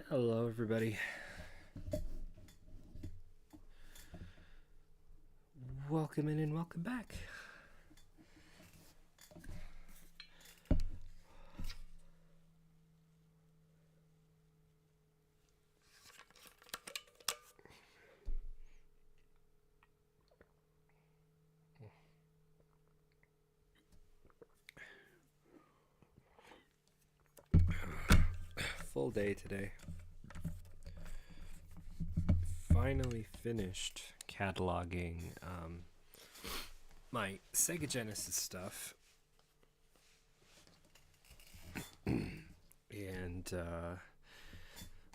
Hello, everybody. Welcome in and welcome back. Full day today. Finally finished cataloging my Sega Genesis stuff. And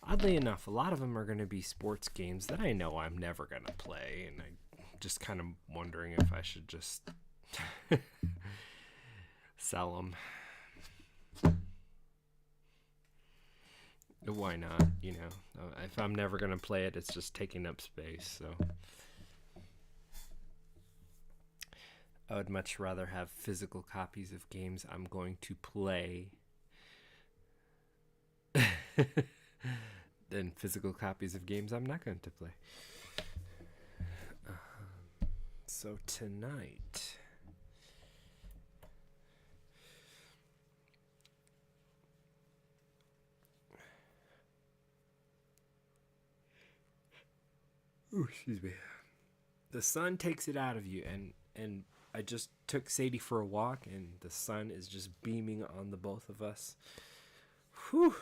oddly enough, a lot of them are going to be sports games that I know I'm never going to play. And I'm just kind of wondering if I should just sell them. Why not? You know, if I'm never going to play it, it's just taking up space. So I would much rather have physical copies of games I'm going to play than physical copies of games I'm not going to play. So tonight, excuse me, the sun takes it out of you, and I just took Sadie for a walk, and the sun is just beaming on the both of us. Whew.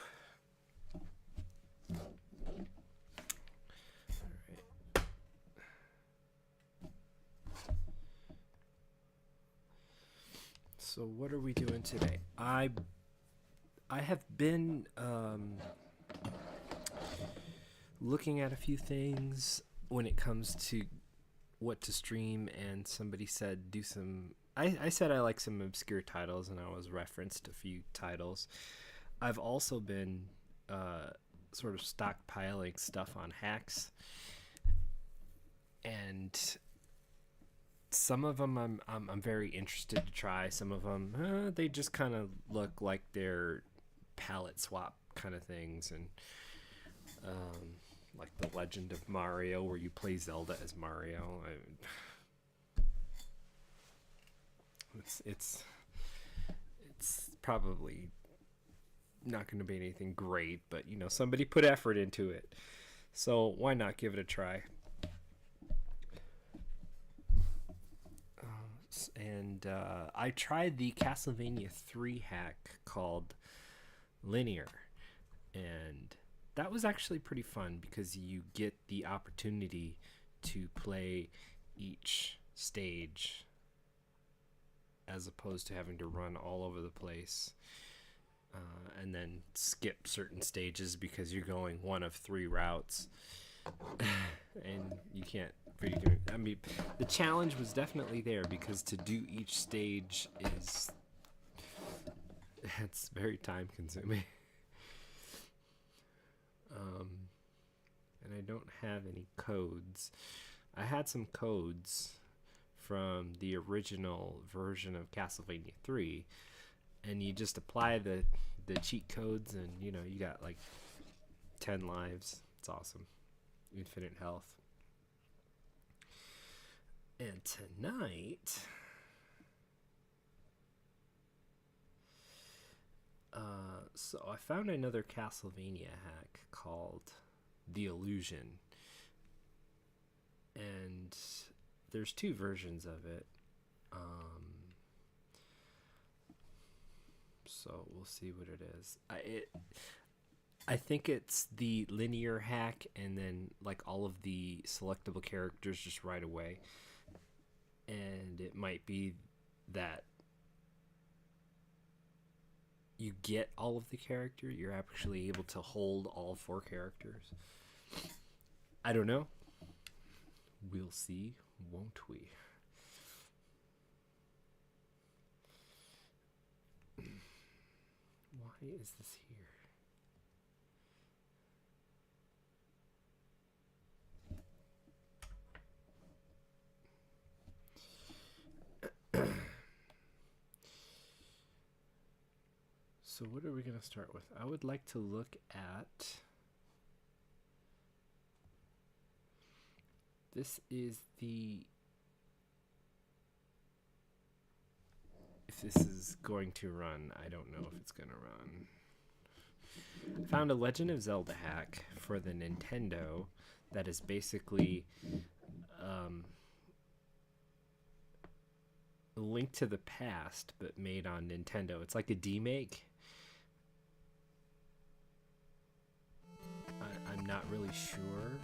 So what are we doing today? I have been looking at a few things when it comes to what to stream, and somebody said do some. I said I like some obscure titles, and I was referenced a few titles. I've also been sort of stockpiling stuff on hacks, and some of them I'm very interested to try. Some of them they just kind of look like they're palette swap kind of things, and like the Legend of Mario, where you play Zelda as Mario. It's probably not going to be anything great, but you know, somebody put effort into it, so why not give it a try? And I tried the Castlevania 3 hack called Linear, and that was actually pretty fun because you get the opportunity to play each stage as opposed to having to run all over the place and then skip certain stages because you're going one of 3 routes. And you can't. I mean, the challenge was definitely there because to do each stage it's very time consuming. And I don't have any codes. I had some codes from the original version of Castlevania 3, and you just apply the cheat codes, and you know, you got like 10 lives. It's awesome. Infinite health. And tonight, so I found another Castlevania hack called The Illusion, and there's 2 versions of it. So we'll see what it is. I think it's the linear hack, and then like all of the selectable characters just right away. And it might be that you get all of the character. You're actually able to hold all 4 characters. I don't know. We'll see, won't we? Why is this here? So what are we going to start with? I would like to look at... This is the... If this is going to run, I don't know if it's going to run. I found a Legend of Zelda hack for the Nintendo that is basically a Link to the Past, but made on Nintendo. It's like a demake. I'm not really sure.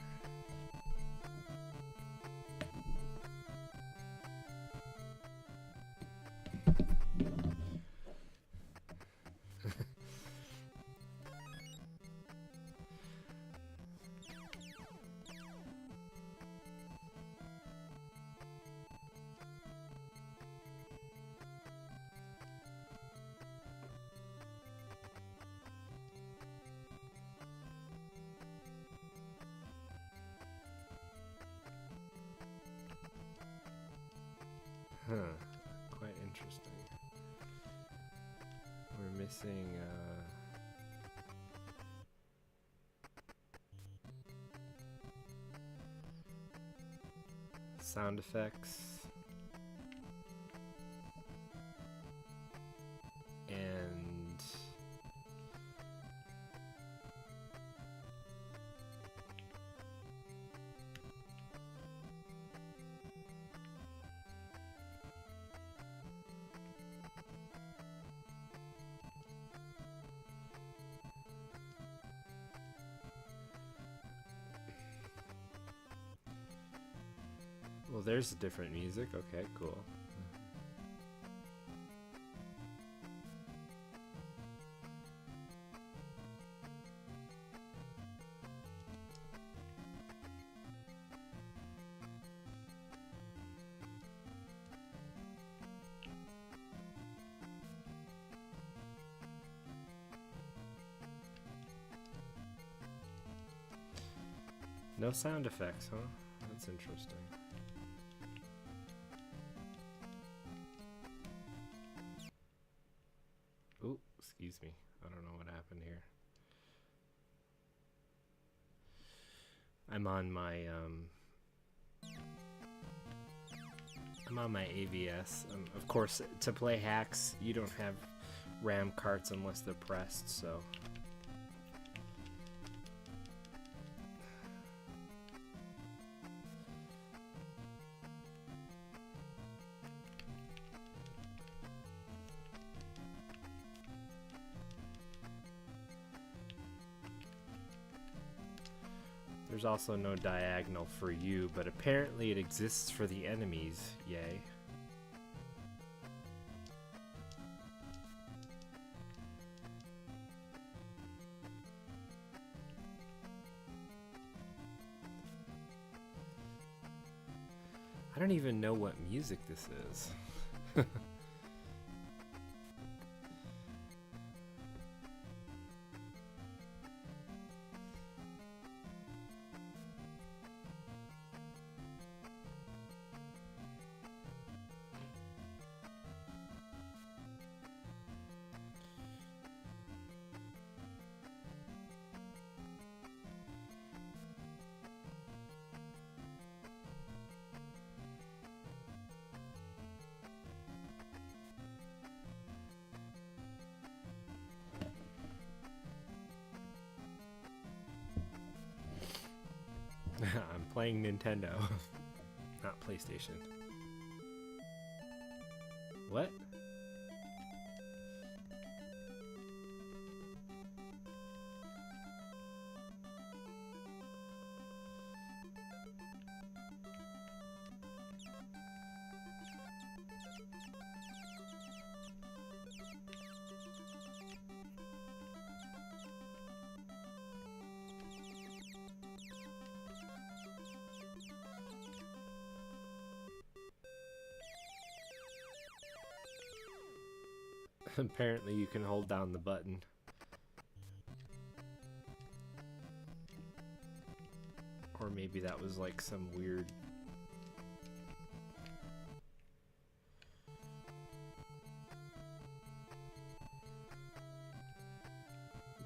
Huh. Quite interesting. We're missing, sound effects. And well, there's different music. Okay, cool. No sound effects, huh? That's interesting. Oh, excuse me. I don't know what happened here. I'm on my AVS. Of course, to play hacks, you don't have RAM carts unless they're pressed, so... There's also no diagonal for you, but apparently it exists for the enemies. Yay. I don't even know what music this is. I'm playing Nintendo, not PlayStation. What? Apparently you can hold down the button. Or maybe that was like some weird...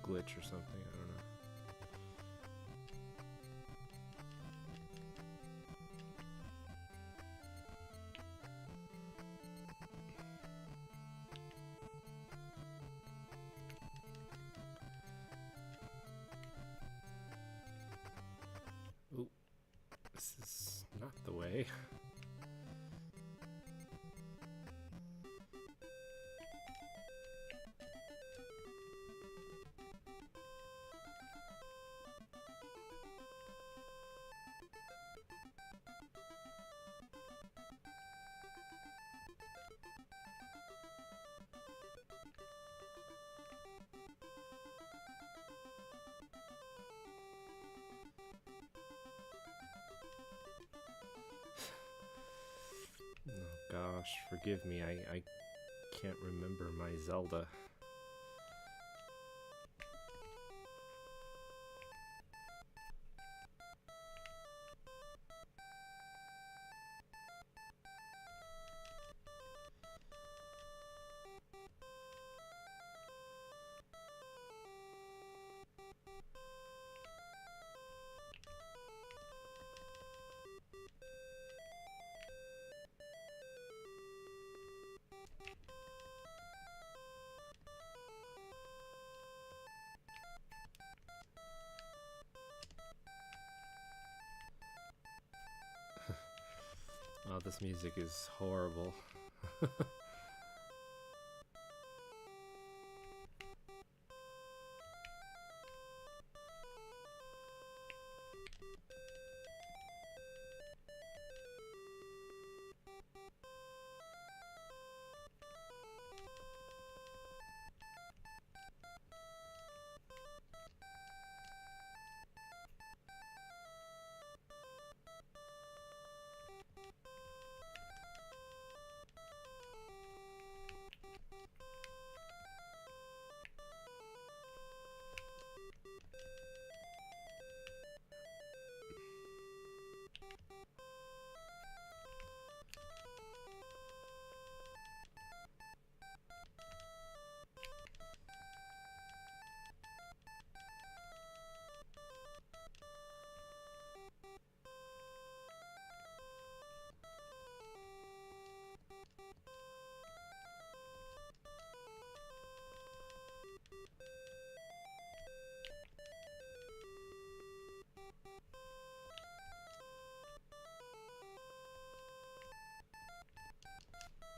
glitch or something. I don't know. Ooh, this is not the way. Oh gosh, forgive me, I can't remember my Zelda. Oh, this music is horrible.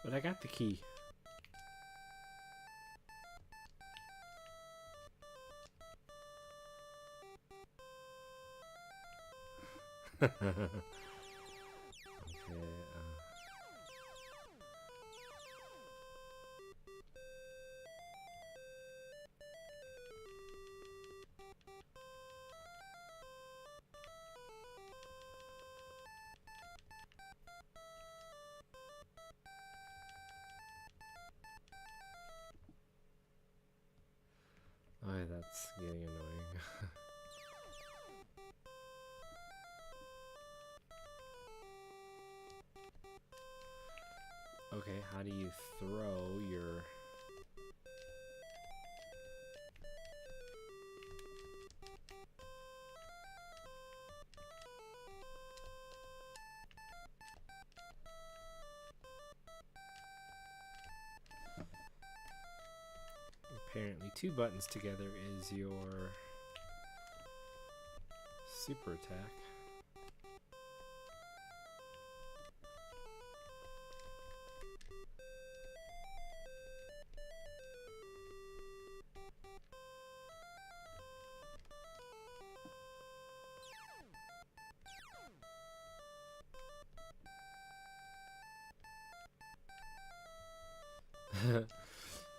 But I got the key. Okay, oh, that's getting annoying. Okay, how do you throw your... Apparently 2 buttons together is your super attack.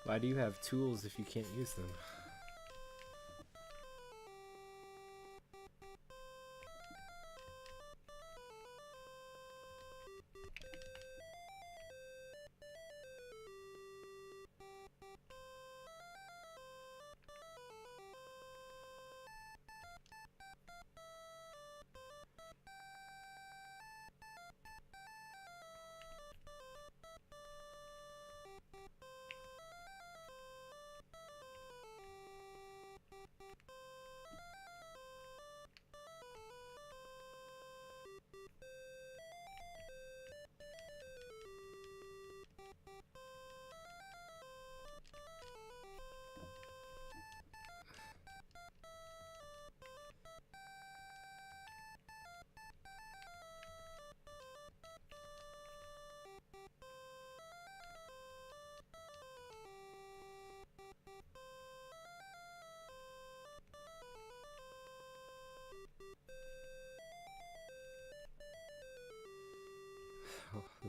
Why do you have tools if you can't use them?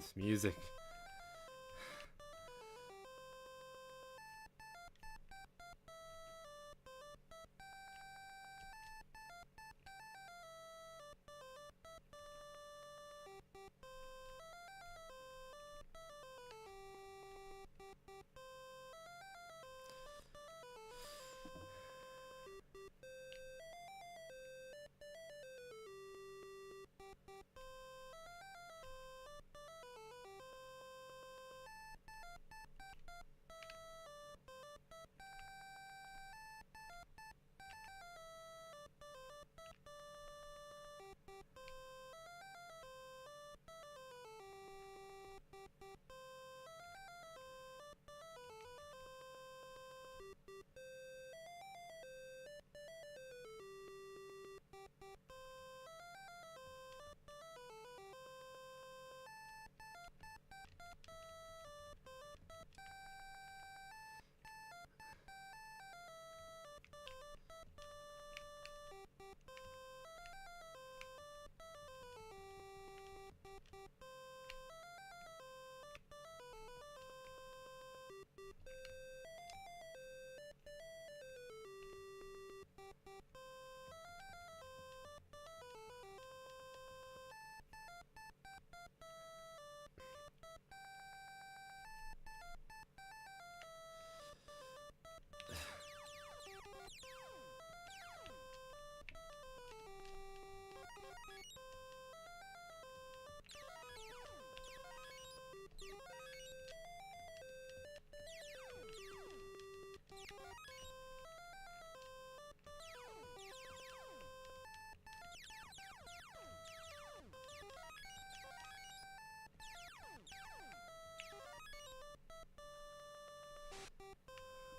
This music.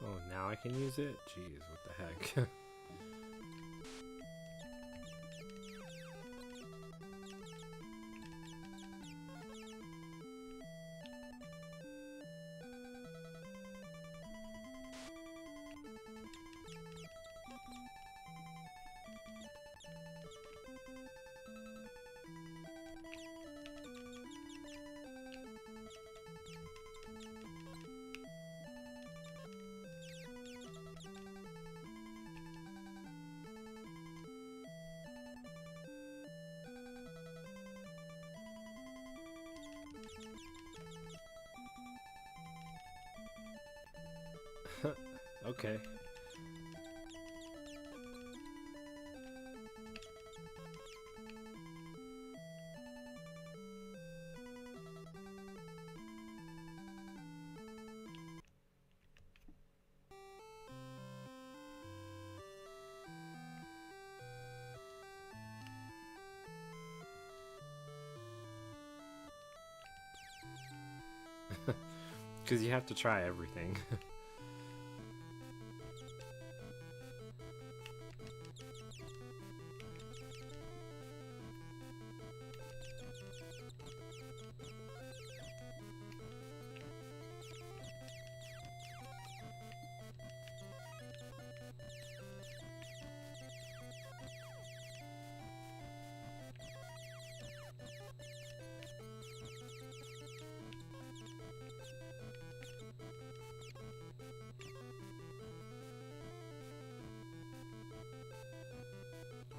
Oh, now I can use it? Jeez, what the heck? Okay. Because you have to try everything.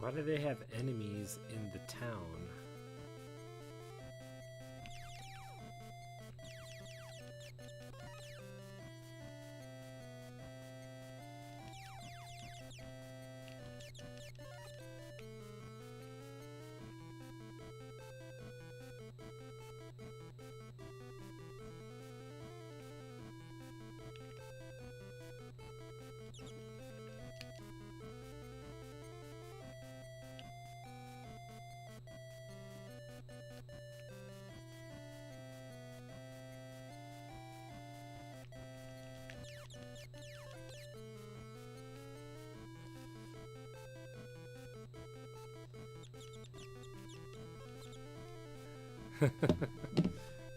Why do they have enemies in the town?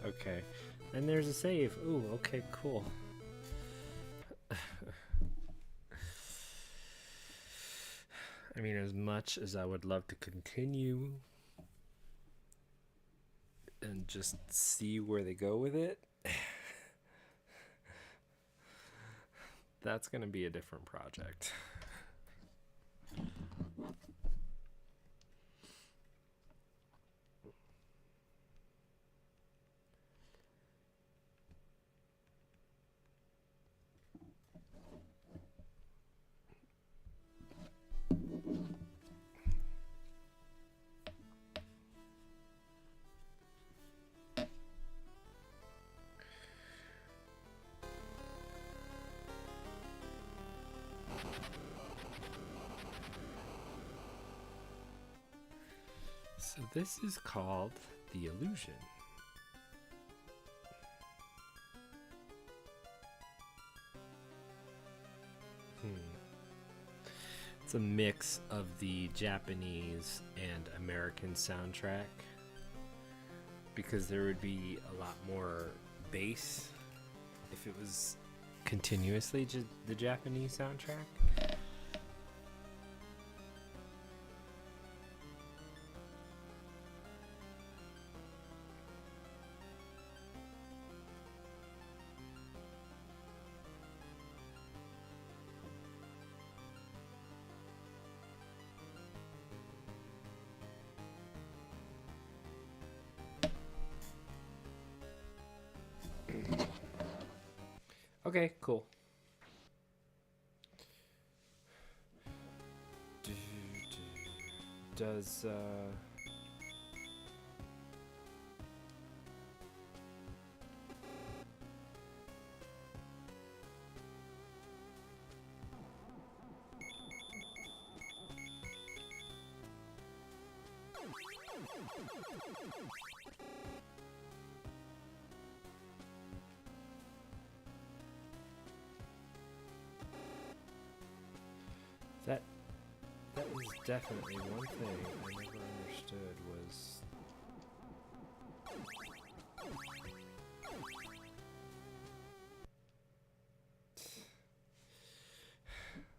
Okay. And there's a save. Ooh, okay, cool. I mean, as much as I would love to continue and just see where they go with it, that's going to be a different project. So this is called the illusion. It's a mix of the Japanese and American soundtrack, because there would be a lot more bass if it was continuously the Japanese soundtrack. Okay, cool. Does that was definitely one thing I never understood was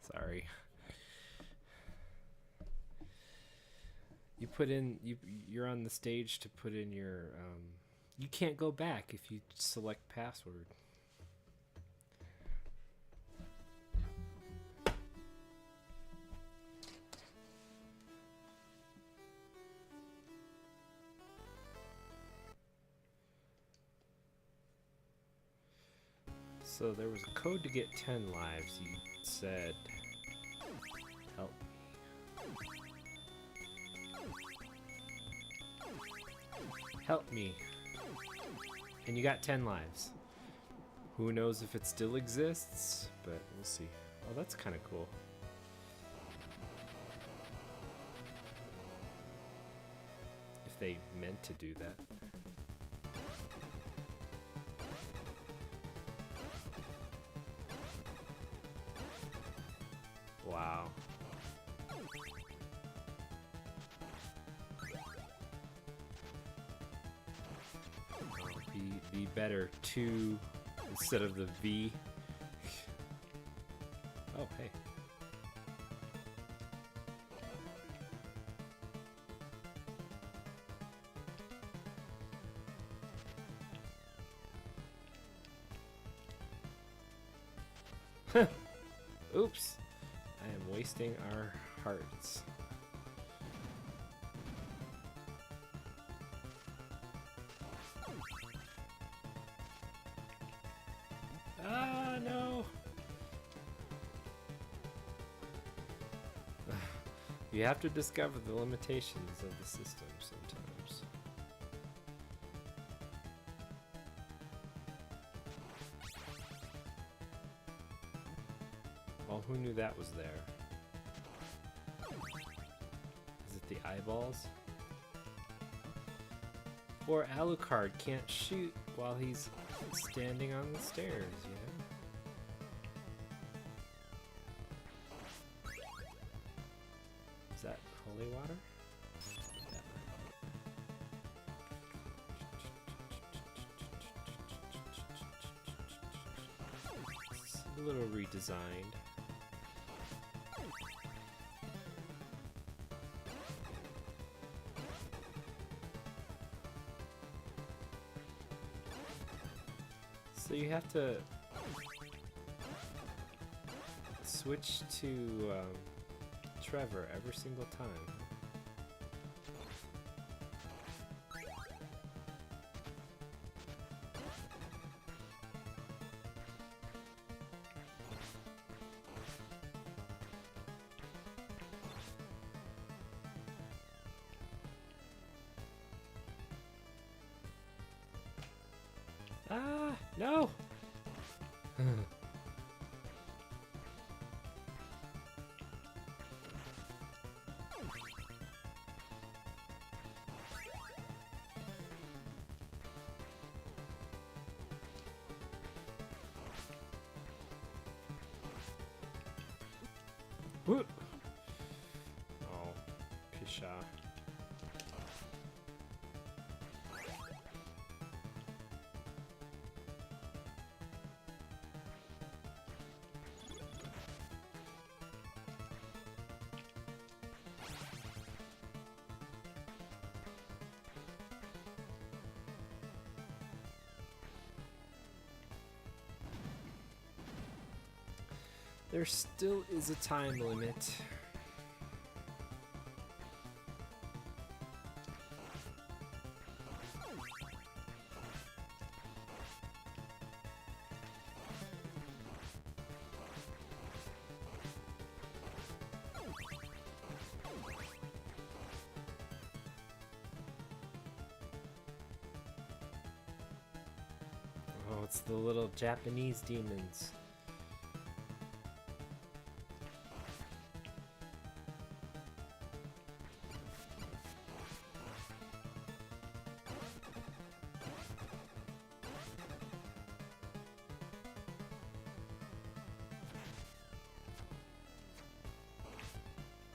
sorry. You put in you're on the stage to put in your you can't go back if you select password. So there was a code to get 10 lives. You said, help me. Help me. And you got 10 lives. Who knows if it still exists, but we'll see. Oh, that's kind of cool. If they meant to do that. Wow. Be better 2 instead of the V. Oh, hey. Oops. I am wasting our hearts. Ah, no. You have to discover the limitations of the system sometimes. Well, who knew that was there? Is it the eyeballs? Or Alucard can't shoot while he's standing on the stairs, you know? Is that holy water? Yeah. It's a little redesigned. So you have to switch to Trevor every single time. Ah, no! Whoop. Oh, pisha. There still is a time limit. Oh, it's the little Japanese demons.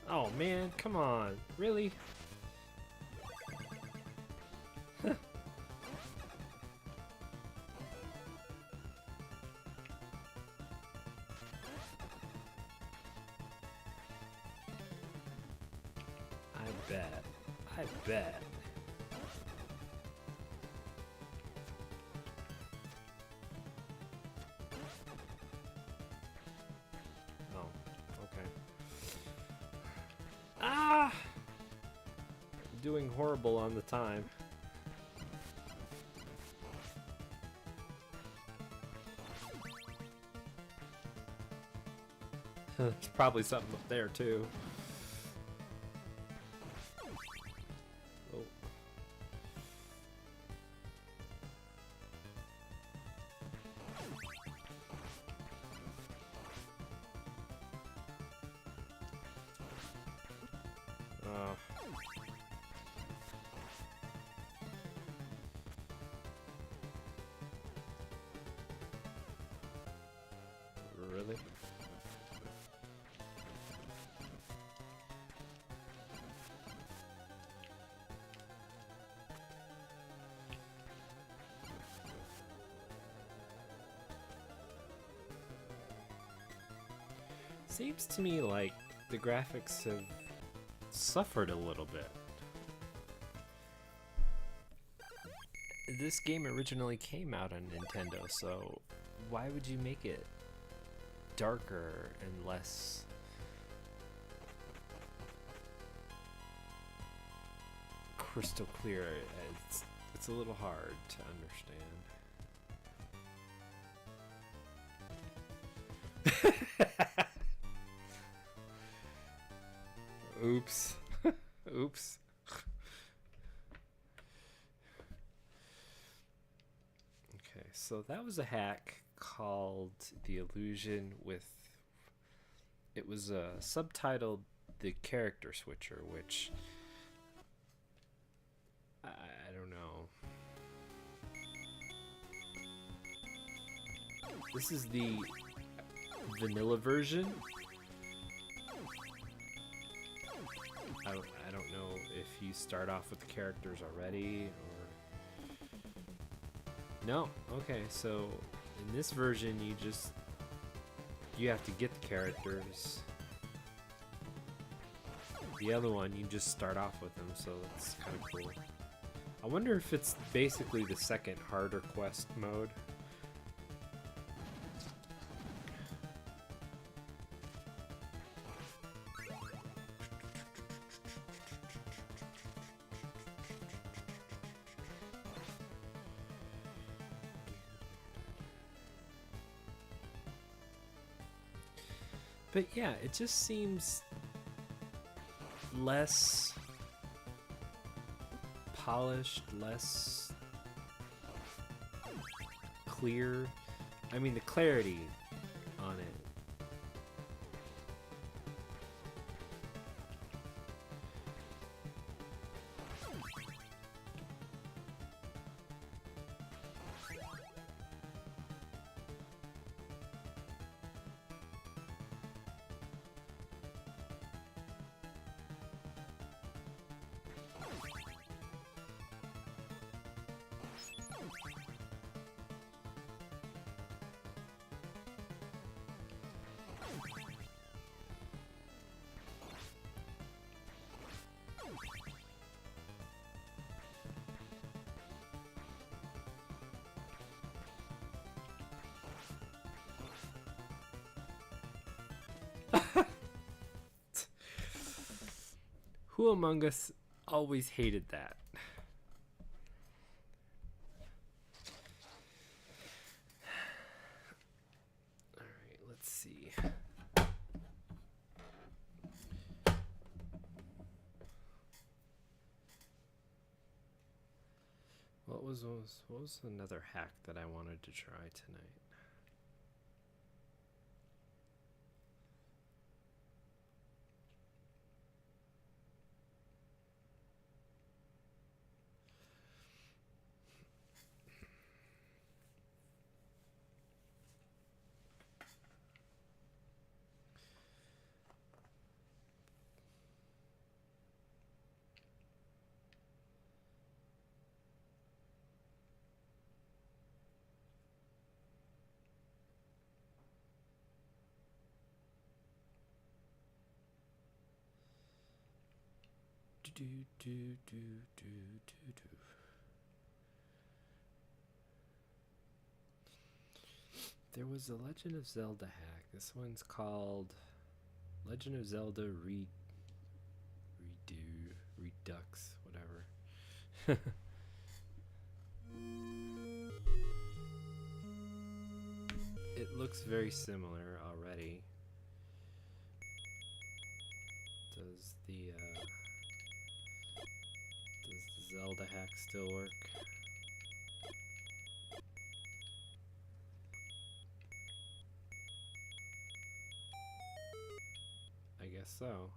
Oh man, come on. Really? I bet. I bet. Oh, okay. Ah! I'm doing horrible on the time. There's probably something up there too. Oh. Really? Seems to me like the graphics have suffered a little bit. This game originally came out on Nintendo, so why would you make it darker and less crystal clear? It's a little hard to understand. Oops. Oops. Okay, so that was a hack called The Illusion with... It was subtitled The Character Switcher, which... I don't know. This is the vanilla version. I don't know if you start off with the characters already or... No, okay, so in this version you have to get the characters. The other one, you just start off with them, so that's kind of cool. I wonder if it's basically the second harder quest mode. But yeah, it just seems less polished, less clear. I mean, the clarity on it. Who among us always hated that? Alright, let's see. What was another hack that I wanted to try tonight? There was a Legend of Zelda hack. This one's called Legend of Zelda Redux, whatever. It looks very similar already. Does the Zelda hack still work? I guess so.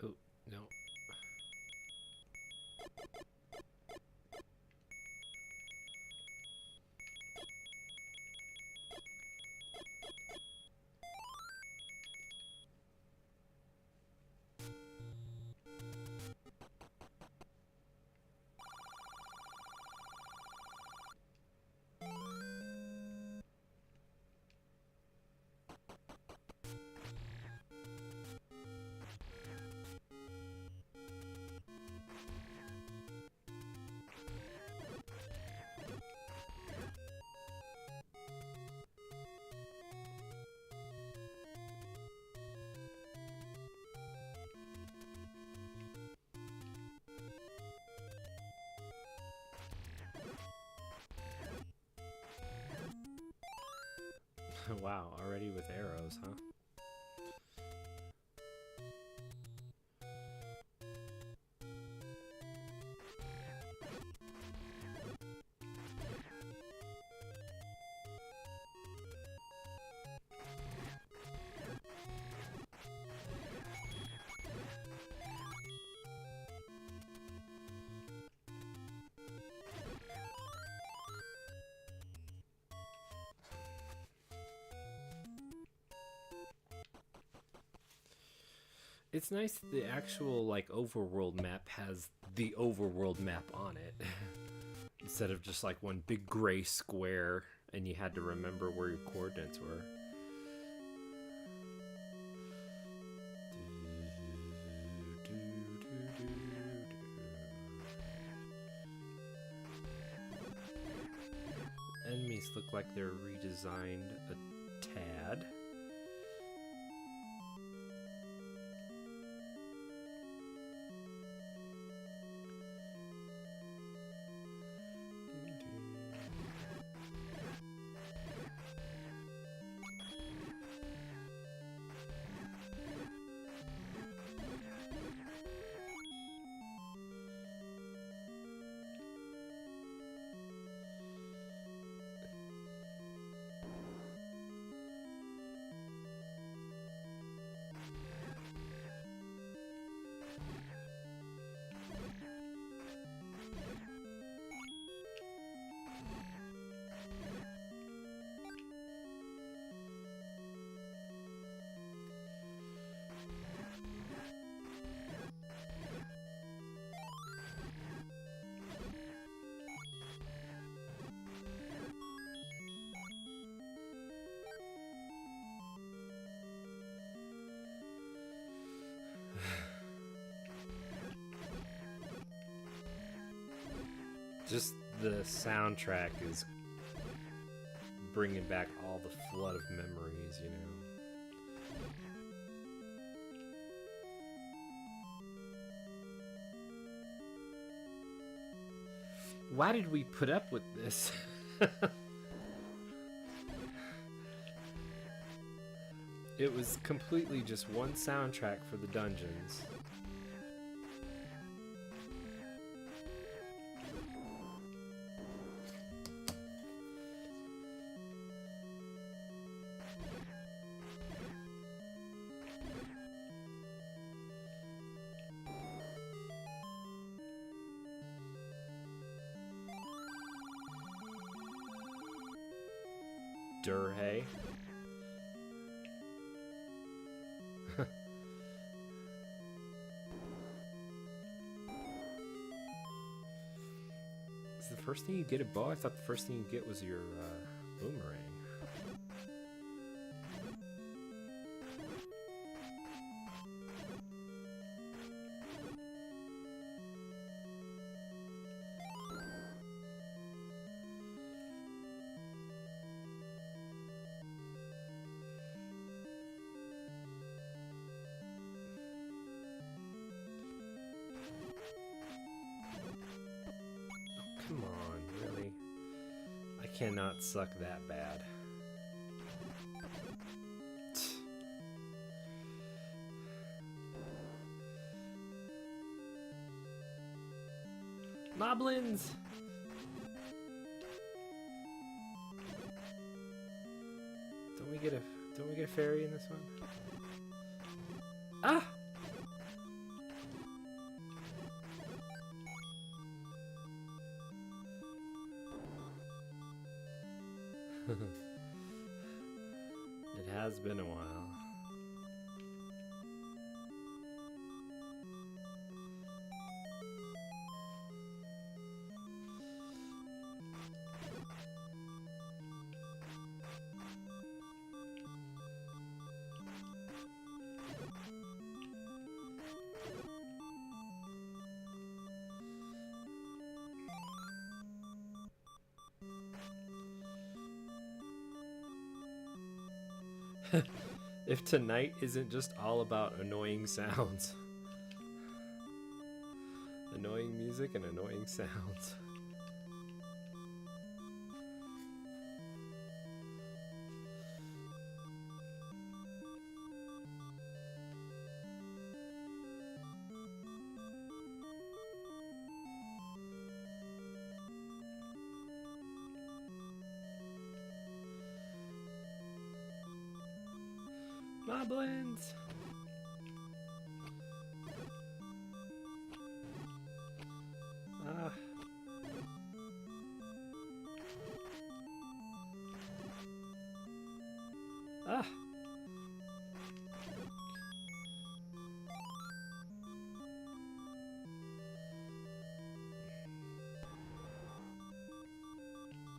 Oh, no. Wow, already with arrows, huh? It's nice that the actual like overworld map has the overworld map on it instead of just like one big gray square and you had to remember where your coordinates were. Enemies look like they're redesigned a tad. Just the soundtrack is bringing back all the flood of memories, you know. Why did we put up with this? It was completely just one soundtrack for the dungeons. Durhay. Is the first thing you get a bow? I thought the first thing you get was your boomerang. Come on, really? I cannot suck that bad. Moblins! Don't we get a fairy in this one? Ah! It has been a while. If tonight isn't just all about annoying sounds. Annoying music and annoying sounds. Moblins! Ah. Ah.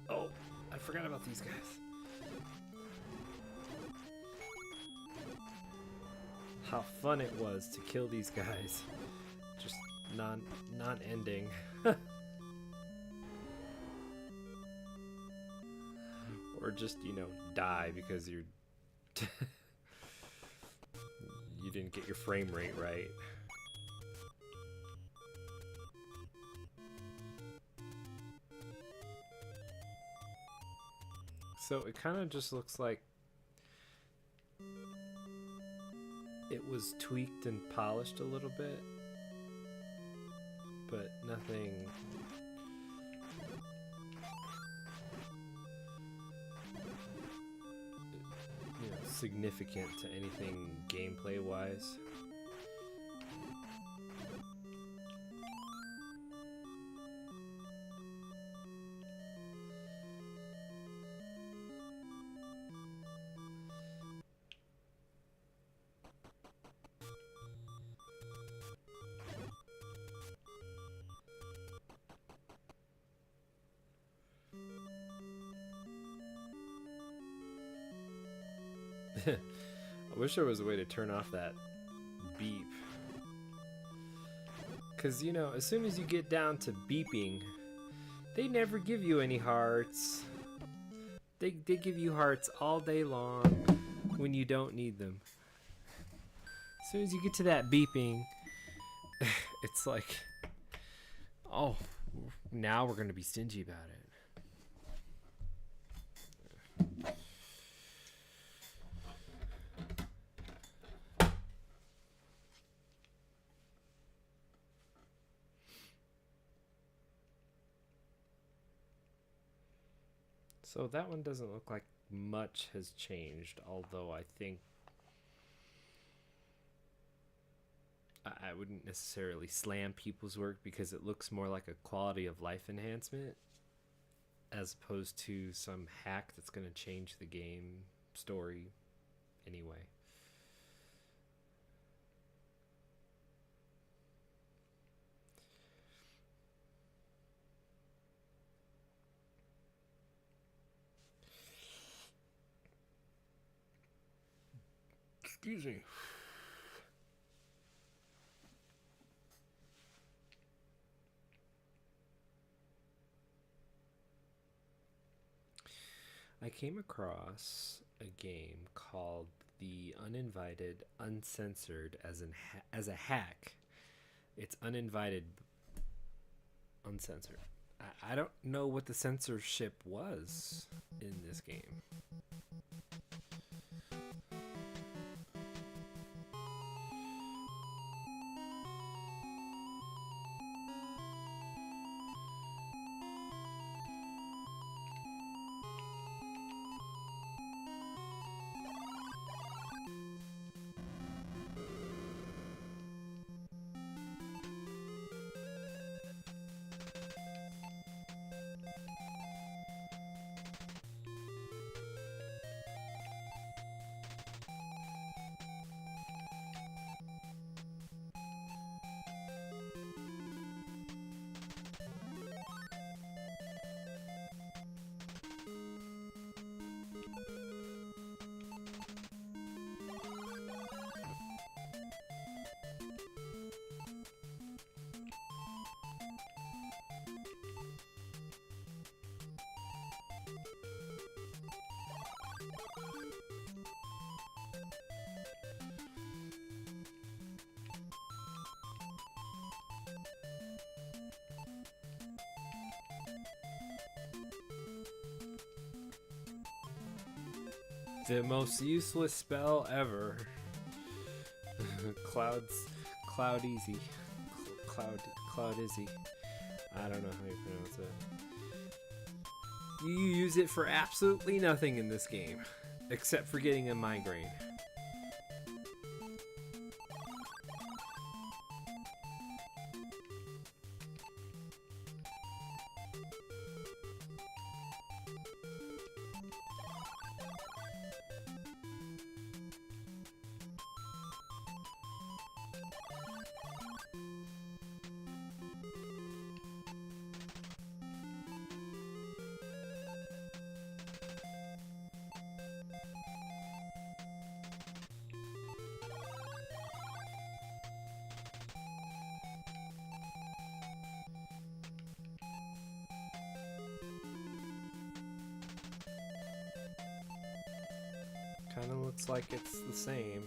Oh, I forgot about these guys. How fun it was to kill these guys. Just non-ending. Or just, you know, die because you're you didn't get your frame rate right. So it kind of just looks like it was tweaked and polished a little bit, but nothing significant to anything gameplay wise. I wish there was a way to turn off that beep. Because, you know, as soon as you get down to beeping, They never give you any hearts. They give you hearts all day long when you don't need them. As soon as you get to that beeping, it's like, oh, now we're going to be stingy about it. So that one doesn't look like much has changed, although I think I wouldn't necessarily slam people's work because it looks more like a quality of life enhancement as opposed to some hack that's going to change the game story anyway. Excuse me. I came across a game called The Uninvited Uncensored as a hack. It's uninvited uncensored. I don't know what the censorship was in this game. The most useless spell ever. Cloud easy. Cloud easy. I don't know how you pronounce it. You use it for absolutely nothing in this game, except for getting a migraine. Kind of looks like it's the same.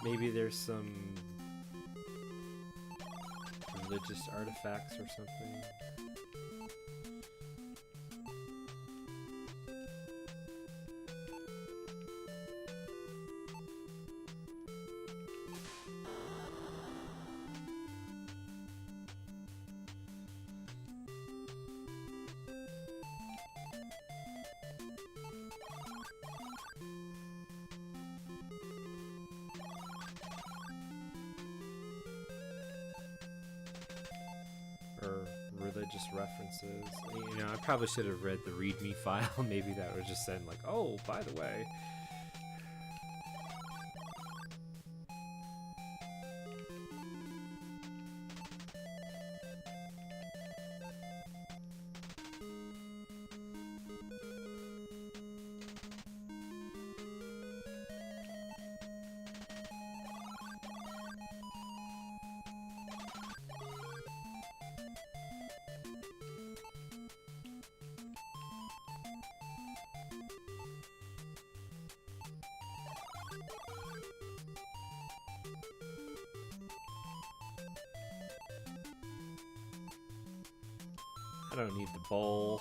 Maybe there's some religious artifacts or something. religious references. You know, I probably should have read the README file. Maybe that would just send like, oh, by the way. I don't need the bowl.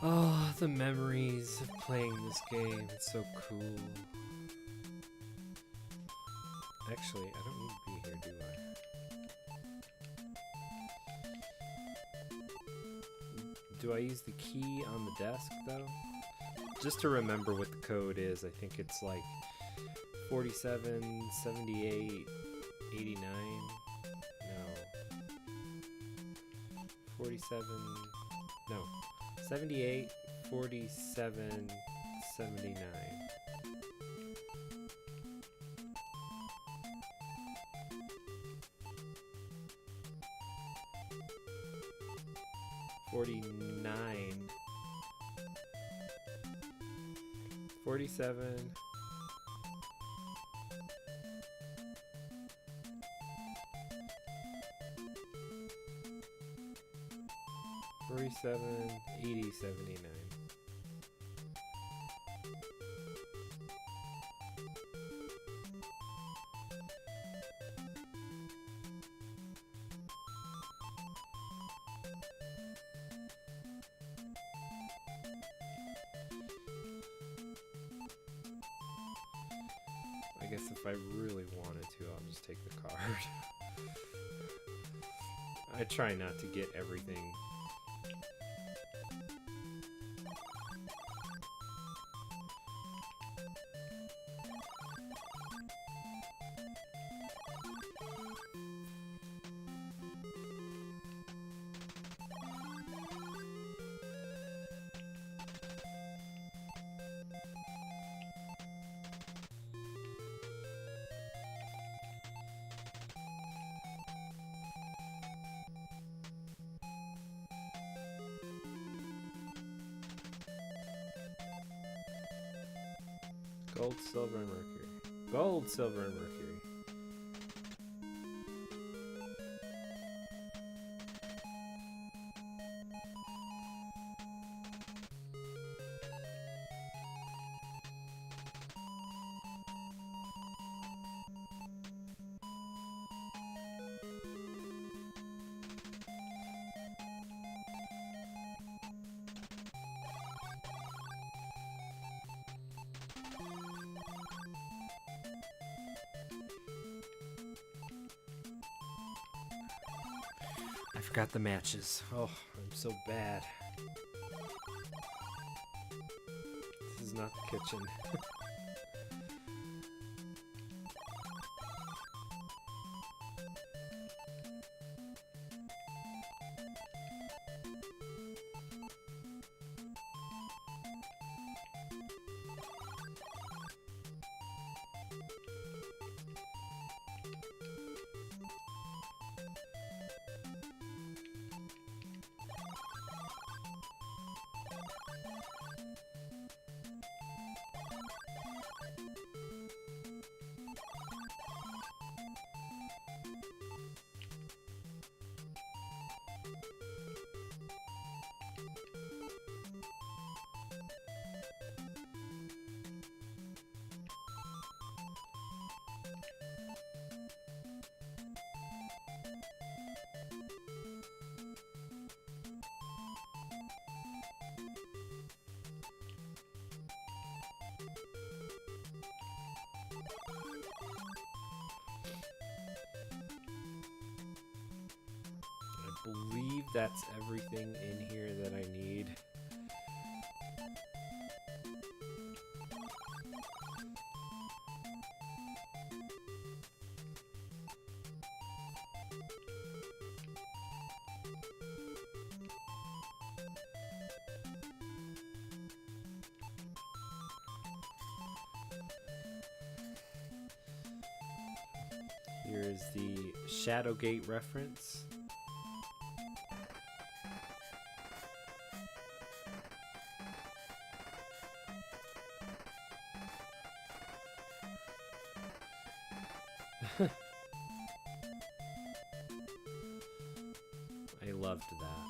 Oh, the memories of playing this game. It's so cool. Actually, I don't need to be here, do I? Do I use the key on the desk, though? Just to remember what the code is, I think it's like 47, 78, 89. No. 47. No. 78, 47, 79. $49, 47, 47, 80, 79. I guess if I really wanted to, I'll just take the card. I try not to get everything. Gold, silver, and mercury. Gold, silver, and mercury. I forgot the matches. Oh, I'm so bad. This is not the kitchen. believe that's everything in here that I need. Here's the Shadowgate reference. I loved that.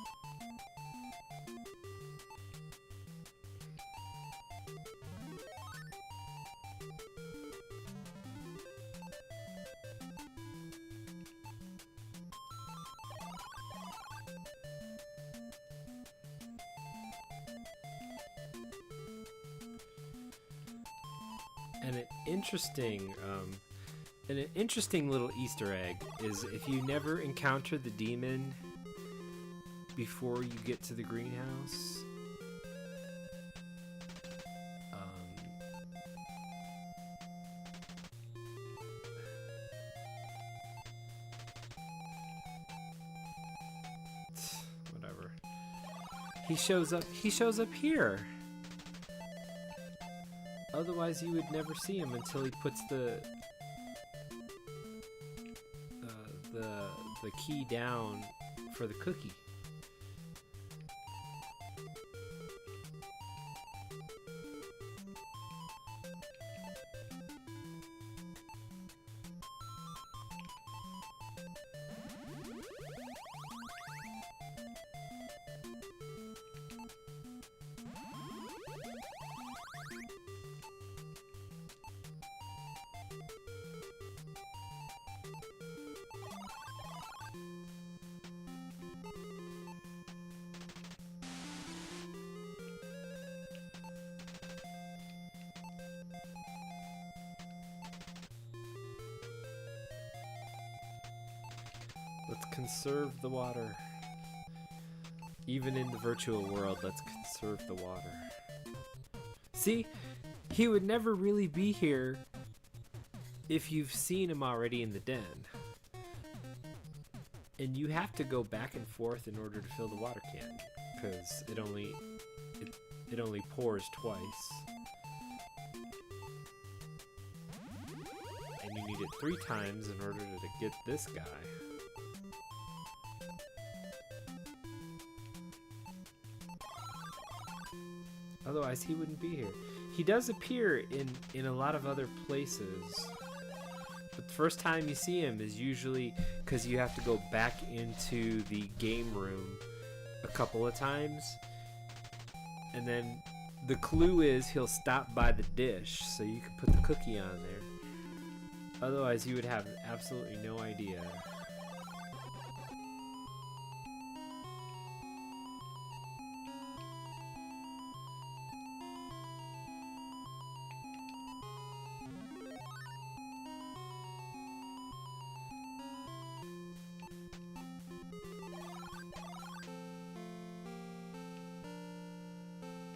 And an interesting little Easter egg is if you never encounter the demon before you get to the greenhouse, whatever. He shows up here. Otherwise, you would never see him until he puts the key down for the cookie. Let's conserve the water. Even in the virtual world, let's conserve the water. See, he would never really be here if you've seen him already in the den. And you have to go back and forth in order to fill the water can, because it only pours twice. And you need it 3 times in order to get this guy. Otherwise, he wouldn't be here. He does appear in a lot of other places. But the first time you see him is usually because you have to go back into the game room a couple of times. And then the clue is he'll stop by the dish so you can put the cookie on there. Otherwise, you would have absolutely no idea.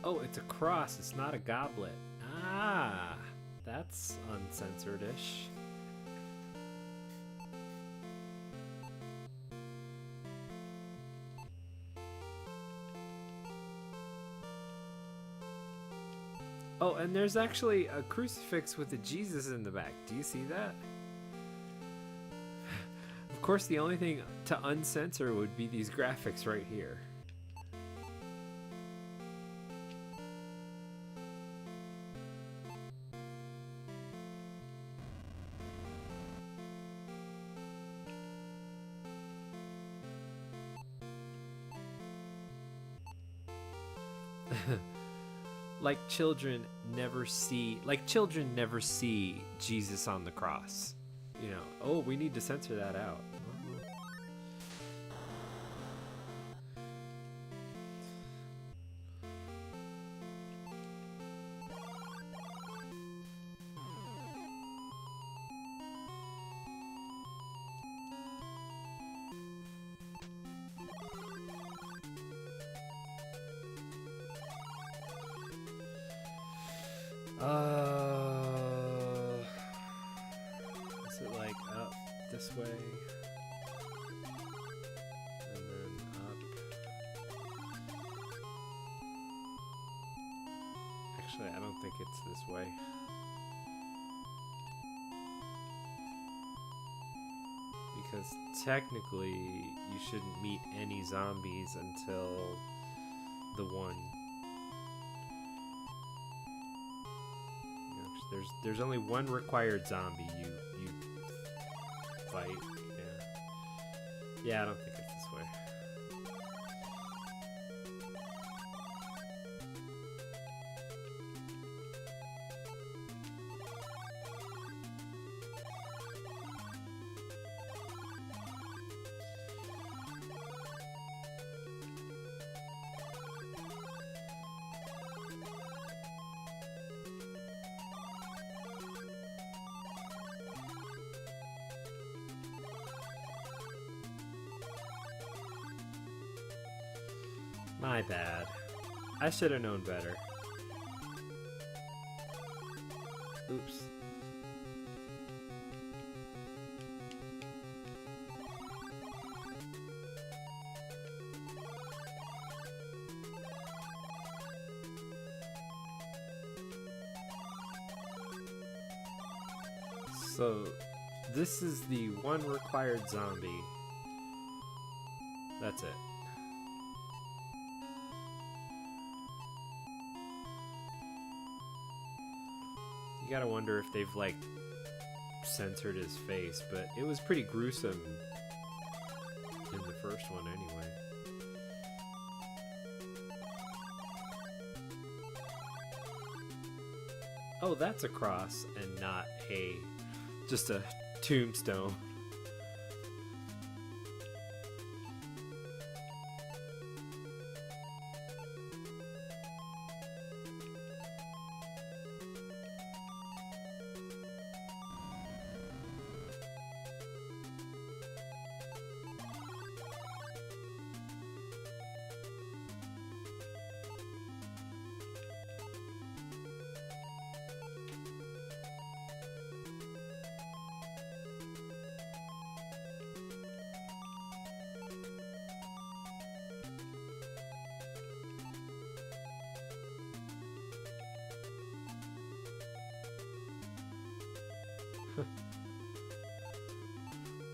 Oh, it's a cross. It's not a goblet. Ah, that's uncensored-ish. Oh, and there's actually a crucifix with a Jesus in the back. Do you see that? Of course, the only thing to uncensor would be these graphics right here. Like children never see Jesus on the cross. You know, oh, we need to censor that out. Is it like up this way? And then up. Actually, I don't think it's this way. Because technically, you shouldn't meet any zombies until the one. There's only one required zombie you fight. Yeah, I don't think it's this way. My bad. I should have known better. Oops. So, this is the one required zombie. That's it. You gotta wonder if they've, like, censored his face, but it was pretty gruesome in the first one anyway. Oh, that's a cross and not just a tombstone.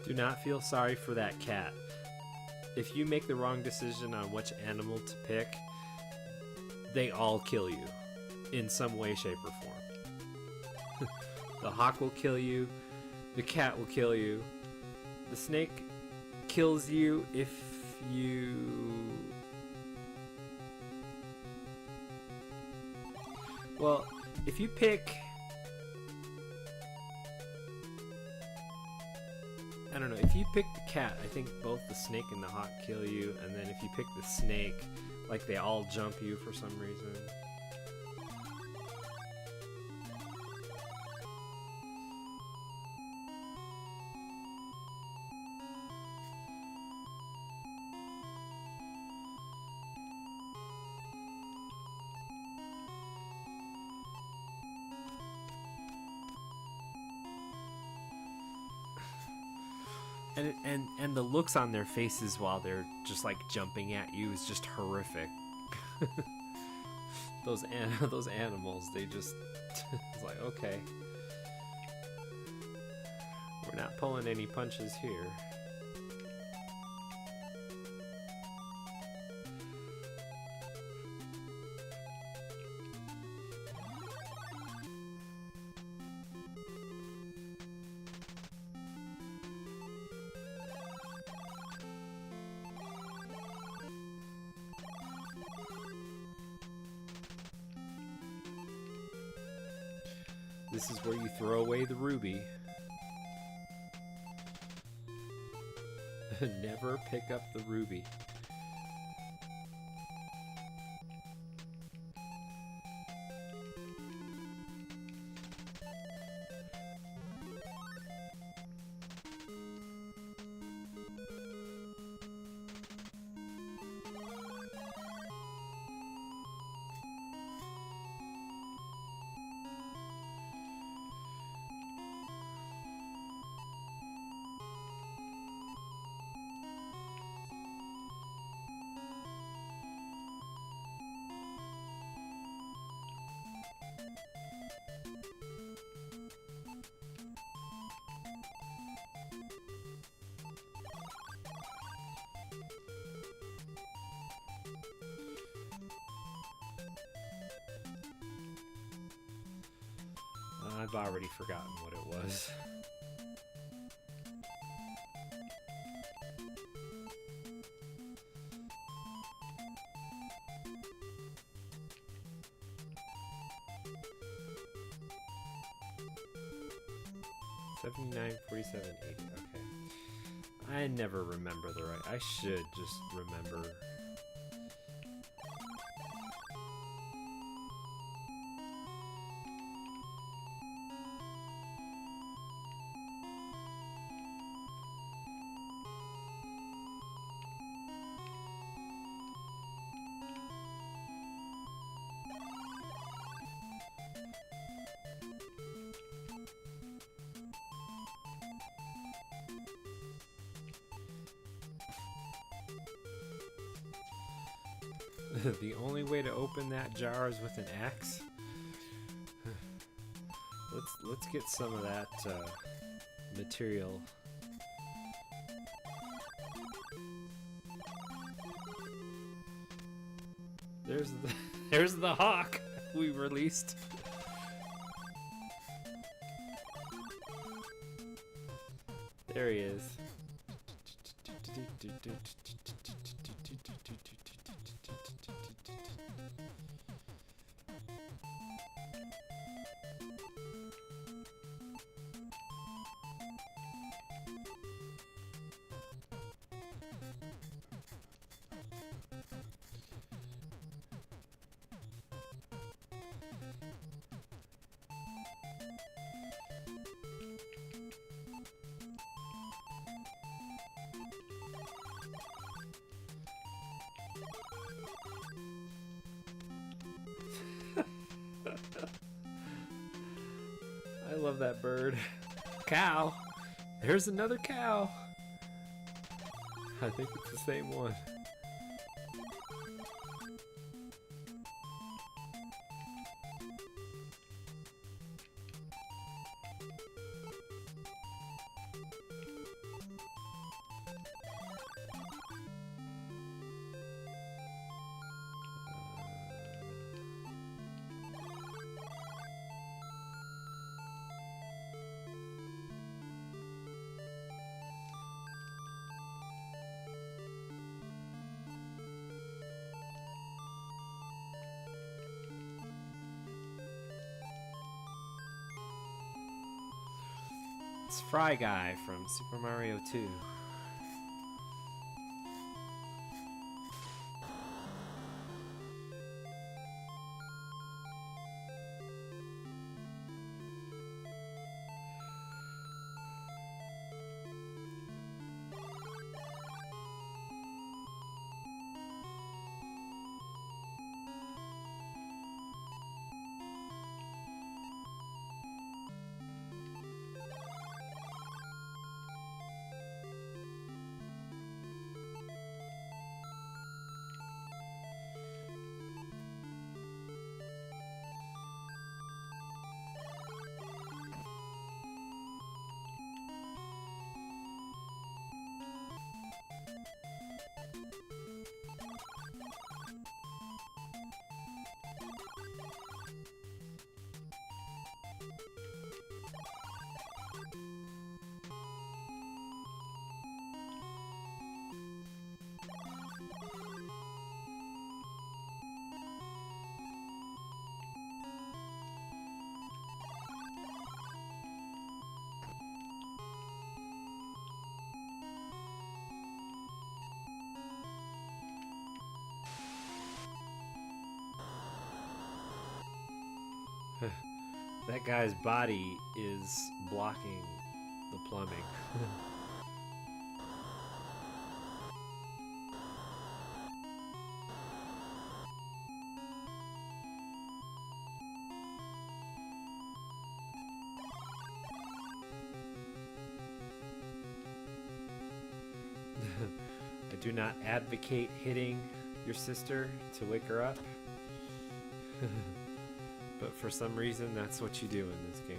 Do not feel sorry for that cat. If you make the wrong decision on which animal to pick, they all kill you in some way, shape, or form. The hawk will kill you. The cat will kill you. The snake kills you if you... Well, if you pick... I don't know, if you pick the cat, I think both the snake and the hawk kill you, and then if you pick the snake, like, they all jump you for some reason. And the looks on their faces while they're just like jumping at you is just horrific. those animals, they just it's like, okay, we're not pulling any punches here. This is where you throw away the ruby. Never pick up the ruby. I've already forgotten what it was. $79, $47, $80. Okay. I never remember the right. I should just remember. The only way to open that jar is with an axe. Let's get some of that material. There's the hawk we released. There he is. I love that bird. Cow! There's another cow! I think it's the same one. It's Fry Guy from Super Mario 2. That guy's body is blocking the plumbing. I do not advocate hitting your sister to wake her up. But for some reason, that's what you do in this game.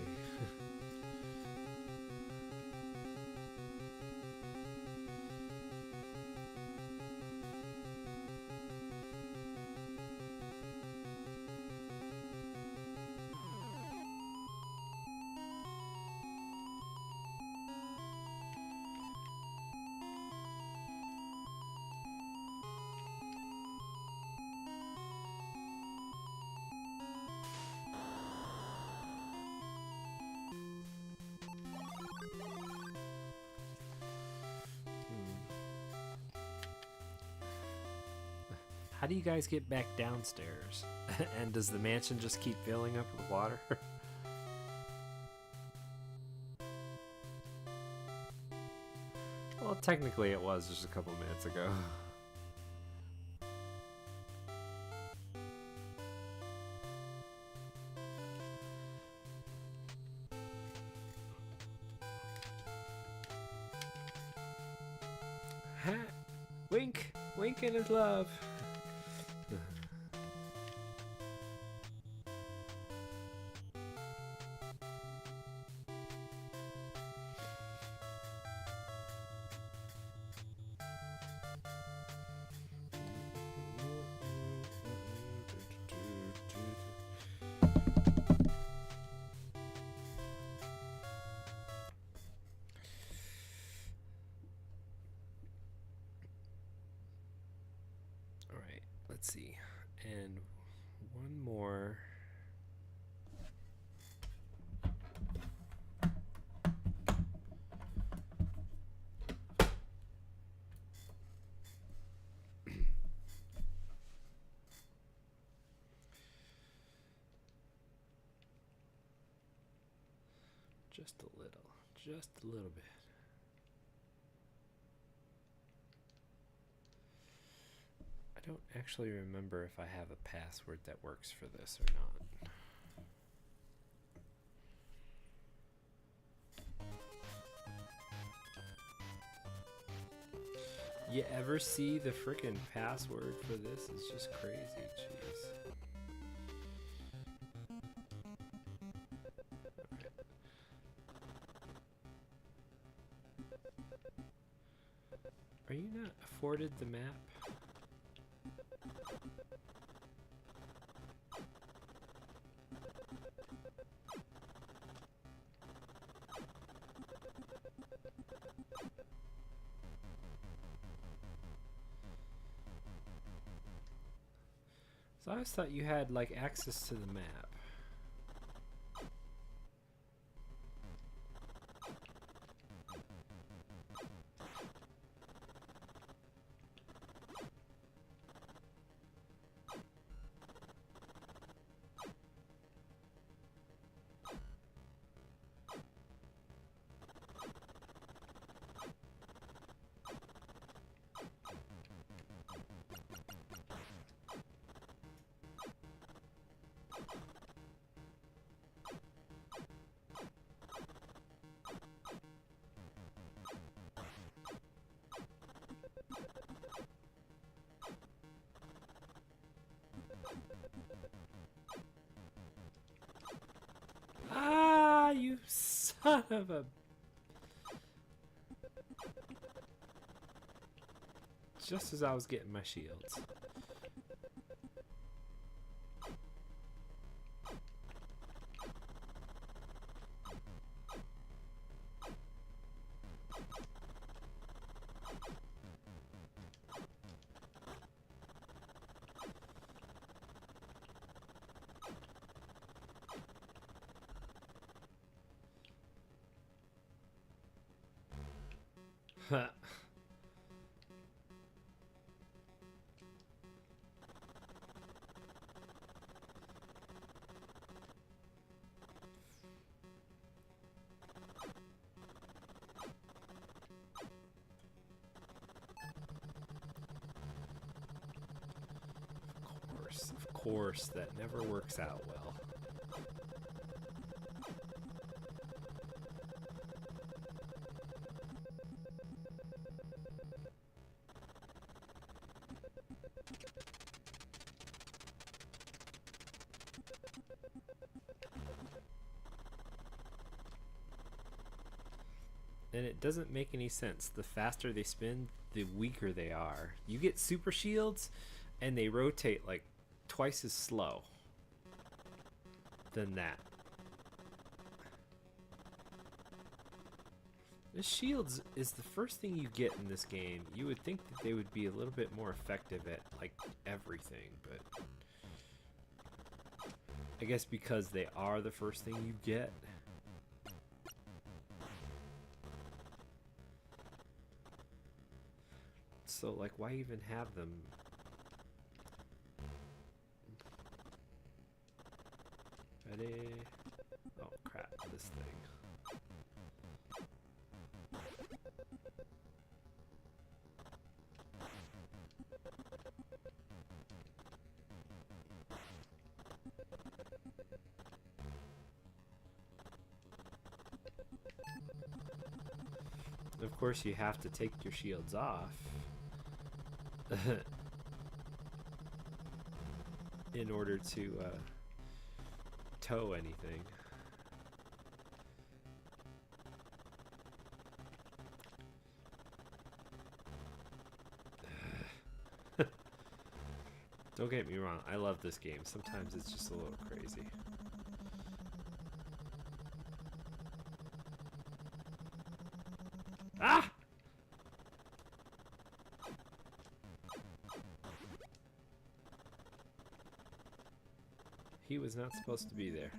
How do you guys get back downstairs? And does the mansion just keep filling up with water? Well, technically it was just a couple minutes ago. Wink! Wink in his love! Alright, let's see. And one more. Just a little bit. I don't actually remember if I have a password that works for this or not. You ever see the frickin' password for this? It's just crazy, jeez. Are you not afforded the map? So I always thought you had like access to the map. Ah, you son of a... Just as I was getting my shields. Huh. Of course, that never works out well. and it doesn't make any sense. The faster they spin, the weaker they are. You get super shields, and they rotate like twice as slow than that. The shields is the first thing you get in this game. You would think that they would be a little bit more effective at like everything, but I guess because they are the first thing you get. So like, why even have them? Ready? Oh crap, this thing. Of course, you have to take your shields off in order to tow anything. Don't get me wrong, I love this game. Sometimes it's just a little crazy. Ah! He was not supposed to be there.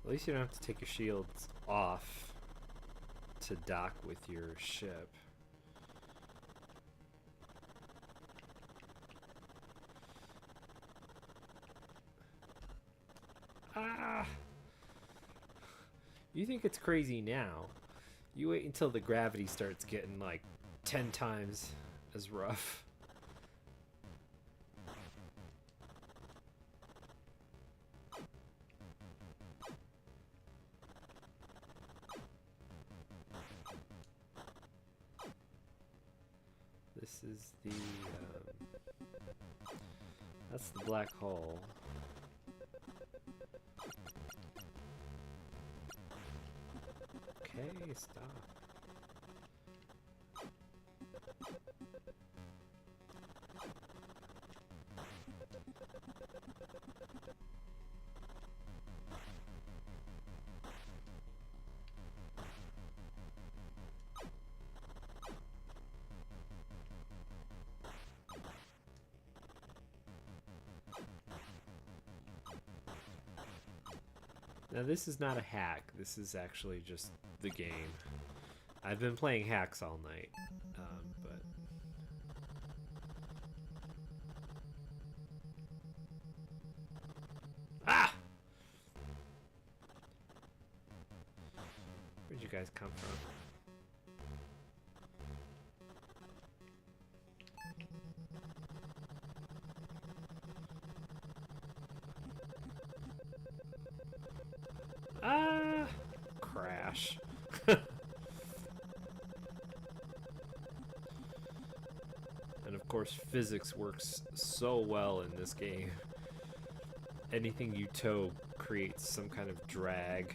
At least you don't have to take your shields off to dock with your ship. Ah! You think it's crazy now. You wait until the gravity starts getting like 10 times as rough. This is the, that's the black hole. Okay, stop. Now this is not a hack, this is actually just the game. I've been playing hacks all night, but... Ah! Where'd you guys come from? Ah! Crash. And of course, physics works so well in this game. Anything you tow creates some kind of drag.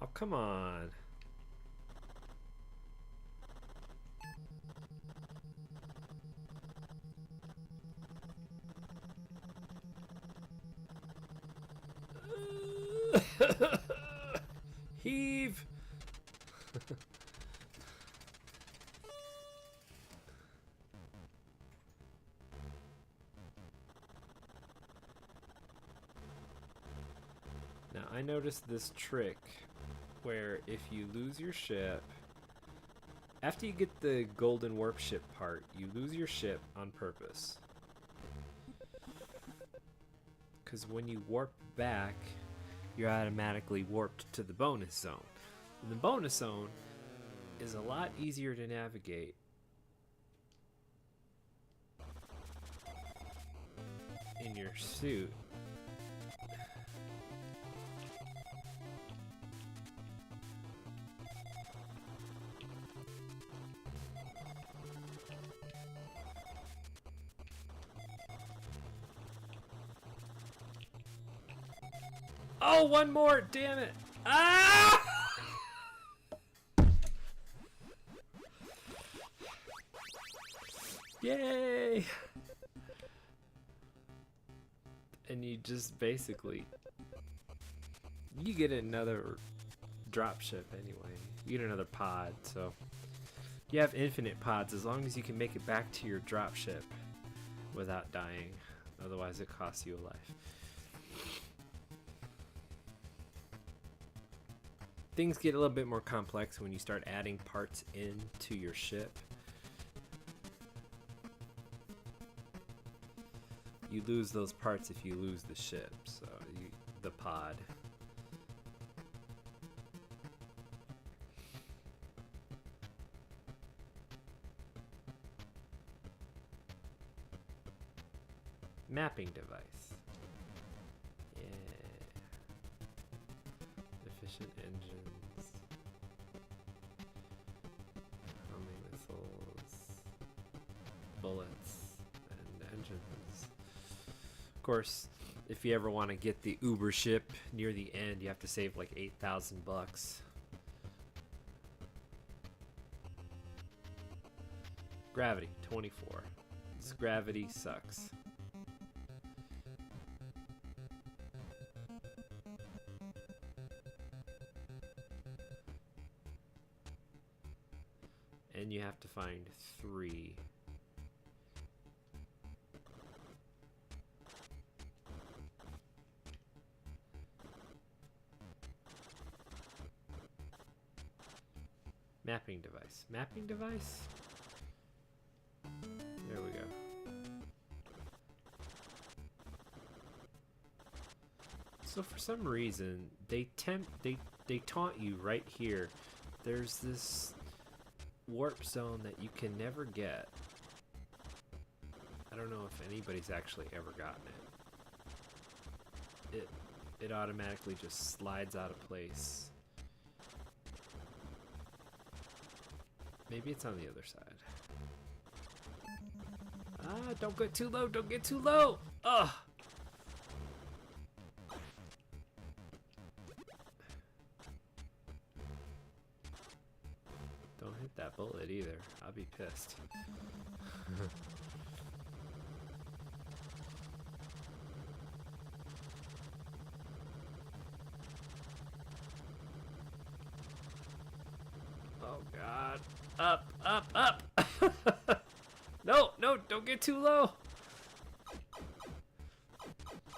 Oh, come on. Heave. Now I noticed this trick where if you lose your ship, after you get the golden warp ship part, you lose your ship on purpose. Because when you warp back, you're automatically warped to the bonus zone. And the bonus zone is a lot easier to navigate. In your suit. Oh, one more! Damn it! Ah! Yay! And you just basically... You get another dropship anyway. You get another pod, so... You have infinite pods as long as you can make it back to your dropship without dying. Otherwise it costs you a life. Things get a little bit more complex when you start adding parts into your ship. You lose those parts if you lose the ship, so the pod. Mapping device. Yeah. Efficient engines. Homing missiles. Bullets. And engines. Of course, if you ever want to get the Uber ship near the end, you have to save like $8,000. Gravity, 24. This gravity sucks. And you have to find 3. Mapping device. Mapping device? There we go. So for some reason, they taunt you right here. There's this warp zone that you can never get. I don't know if anybody's actually ever gotten it. It automatically just slides out of place. Maybe it's on the other side. Ah, don't get too low, don't get too low! Ugh! Don't hit that bullet either. I'll be pissed. Oh god. Up, up, up! No, no, don't get too low!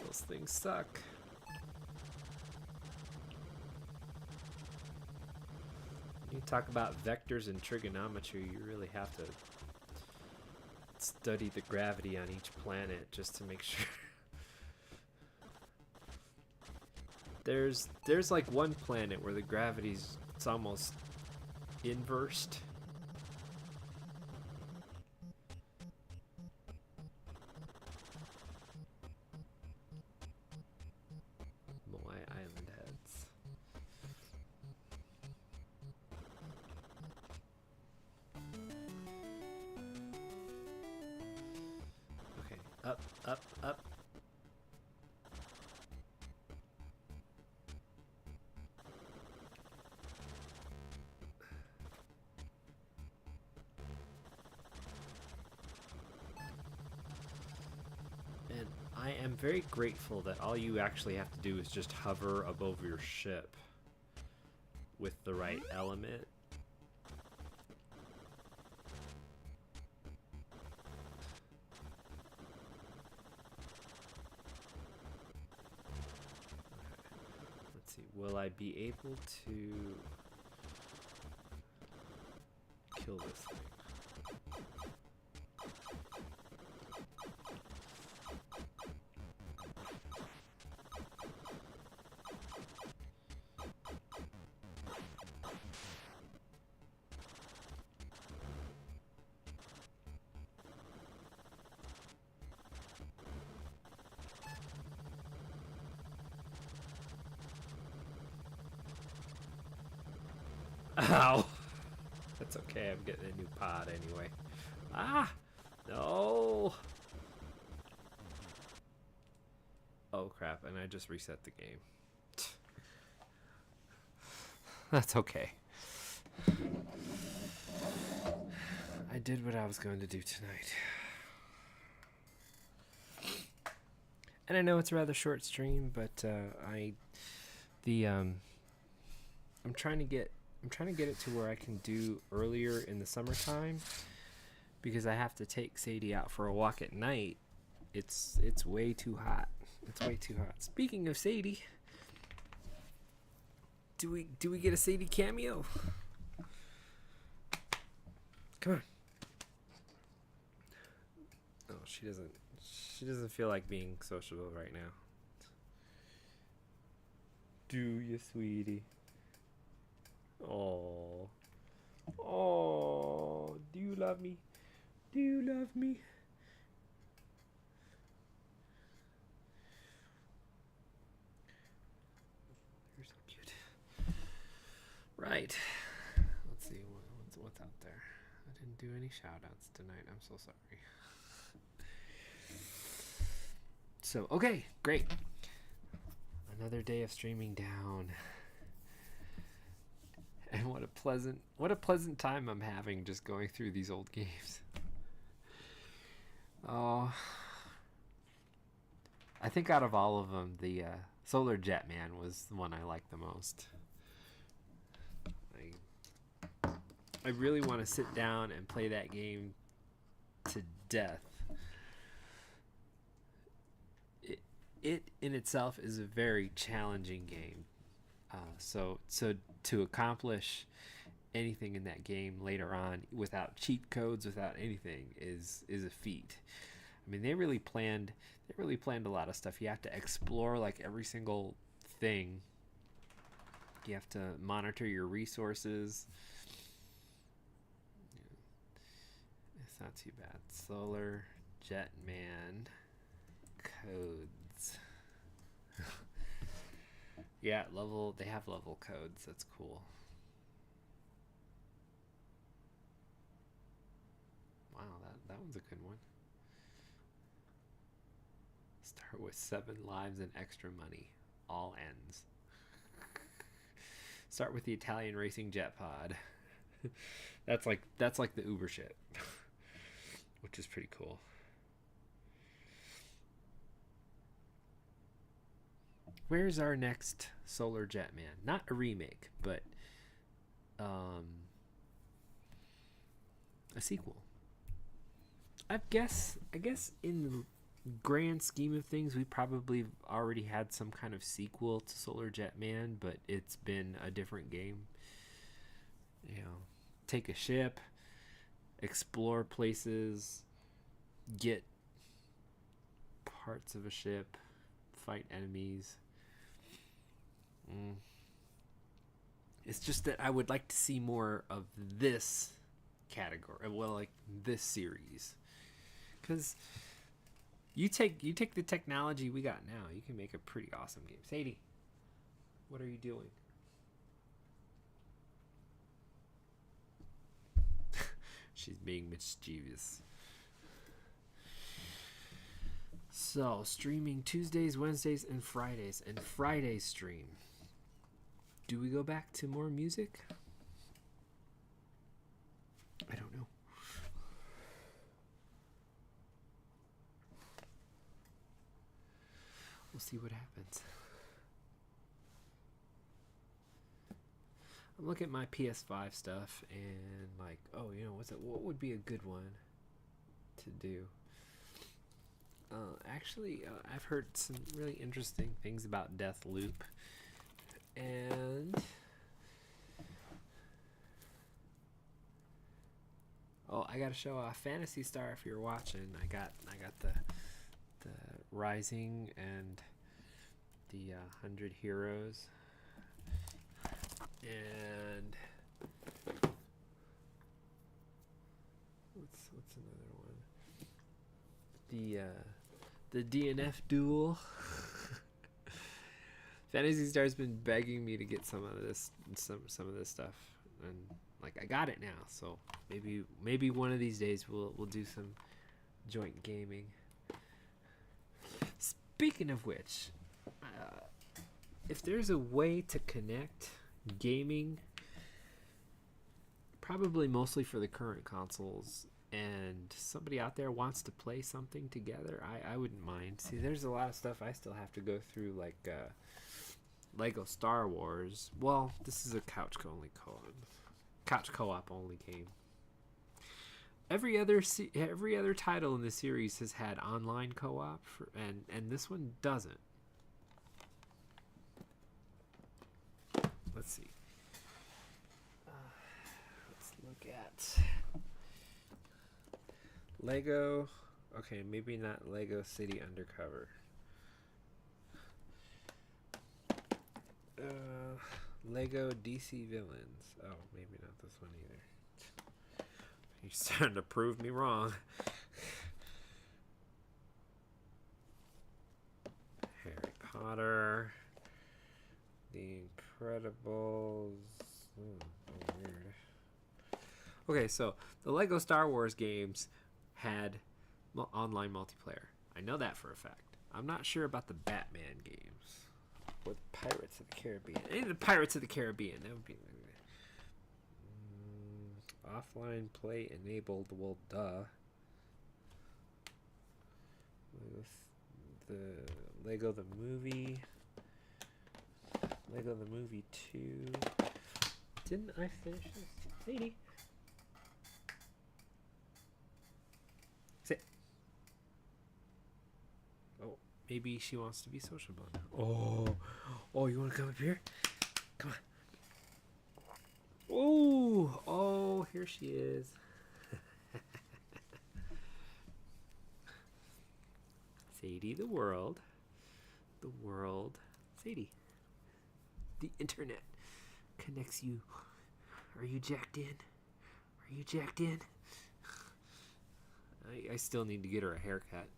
Those things suck. You talk about vectors and trigonometry, you really have to study the gravity on each planet just to make sure. There's like one planet where the gravity's it's almost inversed. Moai Island heads. Up, up, up. And I am very grateful that all you actually have to do is just hover above your ship with the right element. Let's see, will I be able to kill this thing? Ow! That's okay, I'm getting a new pod anyway. Ah! No! Oh crap, and I just reset the game. That's okay. I did what I was going to do tonight. And I know it's a rather short stream, but I'm trying to get it to where I can do earlier in the summertime, because I have to take Sadie out for a walk at night. It's way too hot. It's way too hot. Speaking of Sadie, do we get a Sadie cameo? Come on. Oh, she doesn't feel like being sociable right now. Do you, sweetie? Oh, do you love me? Do you love me? You're so cute. Right. Let's see what's out there. I didn't do any shout outs tonight. I'm so sorry. So, okay, great. Another day of streaming down. And what a pleasant time I'm having just going through these old games. Oh, I think out of all of them, the Solar Jetman was the one I liked the most. I really want to sit down and play that game to death. It in itself is a very challenging game. So to accomplish anything in that game later on without cheat codes, without anything, is a feat. I mean, they really planned a lot of stuff. You have to explore like every single thing. You have to monitor your resources. It's not too bad. Solar Jetman codes. Yeah, they have level codes. That's cool. Wow, that one's a good one. Start with 7 lives and extra money. All ends. Start with the Italian racing jet pod. That's like the Uber shit. Which is pretty cool. Where's our next Solar Jetman? Not a remake, but a sequel. I guess in the grand scheme of things, we probably already had some kind of sequel to Solar Jetman, but it's been a different game. You know, take a ship, explore places, get parts of a ship, fight enemies. It's just that I would like to see more of this category, well, like this series, because you take the technology we got now, you can make a pretty awesome game. Sadie, what are you doing? She's being mischievous. So, streaming Tuesdays, Wednesdays, and Fridays. And Fridays stream. Do we go back to more music? I don't know. We'll see what happens. I'm looking at my PS5 stuff and like, oh, you know, what would be a good one to do? I've heard some really interesting things about Deathloop, and I got to show Phantasy Star if you're watching. I got the Rising and the 100 Heroes, and what's another one? The DNF Duel. Phantasy Star's been begging me to get some of this stuff, and like I got it now. So maybe one of these days we'll do some joint gaming. Speaking of which, if there's a way to connect gaming, probably mostly for the current consoles, and somebody out there wants to play something together, I wouldn't mind. See, there's a lot of stuff I still have to go through, like Lego Star Wars. Well, this is a couch co-op only game. Every other title in the series has had online co-op, and this one doesn't. Let's see. Let's look at Lego. Okay, maybe not Lego City Undercover. Lego DC Villains. Oh, maybe not this one either. You're starting to prove me wrong. Harry Potter. The Incredibles. Weird. Okay, so the Lego Star Wars games had online multiplayer. I know that for a fact. I'm not sure about the Batman games or the Pirates of the Caribbean. Any of the Pirates of the Caribbean. That would be offline play enabled. Well, duh. The Lego the Movie. Lego the Movie 2. Didn't I finish this? Sadie. Sit. Oh, maybe she wants to be sociable now. Oh, you want to come up here? Come on. Oh, here she is. Sadie the world. Sadie. The internet connects you. Are you jacked in? I still need to get her a haircut.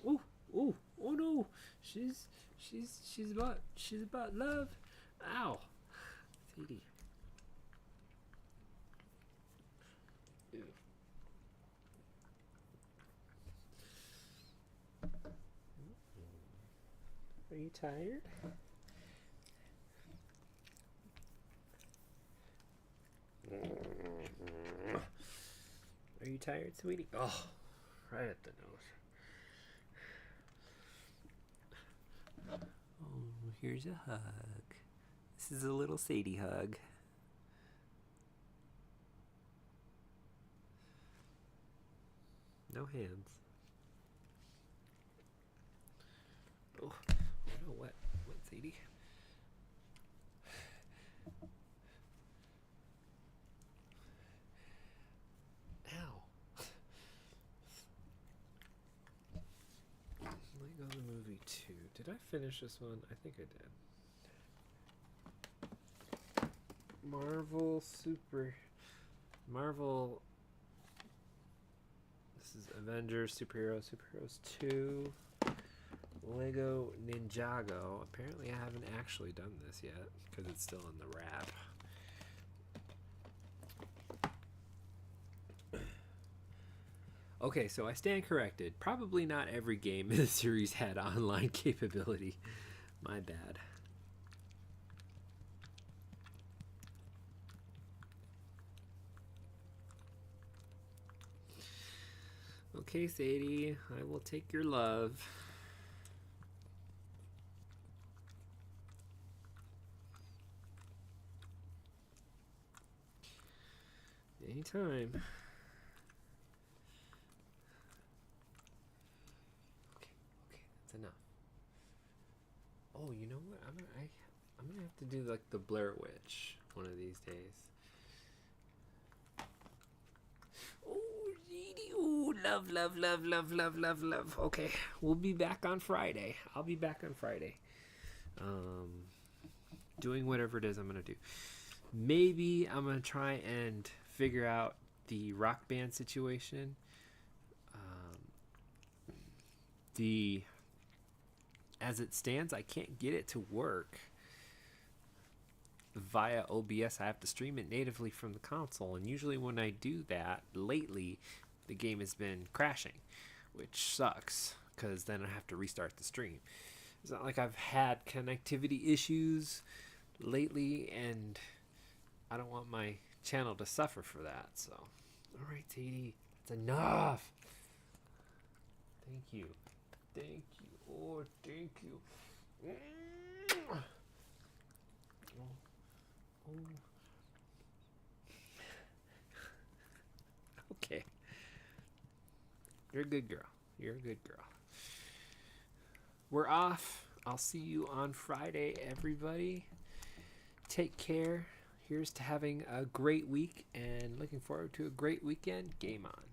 Oh no. She's about love. Ow. Sadie. Ew. Are you tired? Are you tired, sweetie? Oh, right at the nose. Oh, here's a hug. This is a little Sadie hug. No hands. Oh, no, what, Sadie? Ow. Lego the Movie 2. Did I finish this one? I think I did. Marvel. This is Avengers, Superheroes 2. Lego Ninjago. Apparently I haven't actually done this yet because it's still in the wrap. Okay, so I stand corrected. Probably not every game in the series had online capability. My bad. Okay, Sadie, I will take your love. Anytime. Okay, that's enough. Oh, you know what? I'm gonna have to do like the Blair Witch one of these days. Oh, Edie, ooh, love, love, love, love, love, love, love. Okay, we'll be back on Friday. I'll be back on Friday. Doing whatever it is I'm gonna do. Maybe I'm gonna try and figure out the Rock Band situation. The As it stands, I can't get it to work via OBS. I have to stream it natively from the console, and usually when I do that, lately, the game has been crashing, which sucks because then I have to restart the stream. It's not like I've had connectivity issues lately, and I don't want my channel to suffer for that. So, all right, Sadie, that's enough. Thank you. Thank you. Oh, thank you. Oh. Oh. Okay. You're a good girl. You're a good girl. We're off. I'll see you on Friday, everybody. Take care. Here's to having a great week and looking forward to a great weekend. Game on.